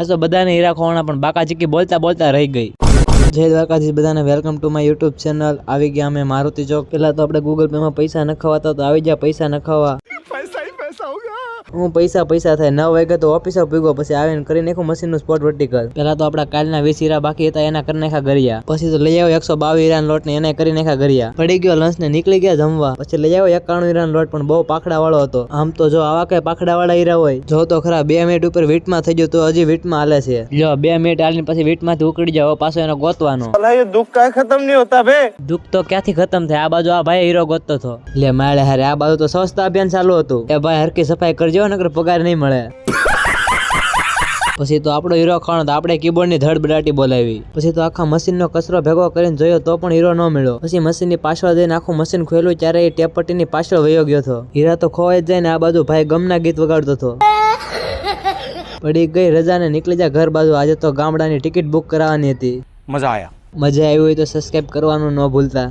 આ તો બધાને હીરા ખોવાના પણ બાકા ચીકી બોલતા બોલતા રહી ગઈ. જય દ્વારકાધીશ, બધાને welcome to my YouTube channel. આવી ગયા અમે મારુતિ ચોક. પેલા તો આપણે ગૂગલ પે માં પૈસા નખાવાતા તો આવી ગયા પૈસા નખાવા. હું પૈસા થાય 9 વાગે તો ઓફિસે ભેગો, પછી આવીને કરી નાખું મશીન નું સ્પોટ વર્ટિકલ. પેલા તો આપડા કાલના 20 હીરા બાકી હતા એના કરી નાખ્યા ગરિયા. પછી તો લઈ આવ્યો 122 હીરાનો લોટ ને એને કરી નાખ્યા ગરિયા. પડી ગયો લંચ ને નીકળી ગયા જમવા. પછી લઈ આવ્યો 91 હીરાનો લોટ પણ બહુ પાખડા વાળો હતો. આમ તો જો આવા કઈ પાખડા વાળા હીરા હોય જો તો ખરા 2 મિનિટ ઉપર વીટમાં થઈ ગયો તો હજી વીટમાં હાલે છે. લ્યો 2 મિનિટ હાલીને પછી વીટમાંથી ઉકળી જાવ, પાછો એનો ગોતવાનો. દુઃખ કાંઈ ખતમ નહીં હોતા બે. દુઃખ તો ક્યાંથી ખતમ થાય? આ બાજુ આ ભાઈ હીરો ગોતતો હતો. લે માળે હારે આ બાજુ તો સ્વચ્છતા અભિયાન ચાલુ હતું. એ ભાઈ હરકી સફાઈ કરજો નકર પગાર નહીં મળે. પછી તો આપણો હીરો ખાણો તો આપણે કીબોર્ડ ની ધડબડાટી બોલાવી. પછી તો આખા મશીન નો કચરો ભેગો કરીને જોયો તો પણ હીરો ન મળ્યો. પછી મશીન ની પાછળ જઈને આખું મશીન ખોલ્યું ત્યારે એ ટેપપટ્ટી ની પાછળ વયો ગયો હતો. હીરા તો ખોવાઈ જાય ને આ બાજુ ભાઈ ગમના ગીત વગાડતો હતો. પડી ગઈ રજા ને નીકળી જા ઘર બાજુ. આજે તો ગામડાની ટિકિટ બુક કરાવવાની હતી. મજા આયા. મજા આવી હોય તો સબસ્ક્રાઇબ કરવાનું ન ભૂલતા.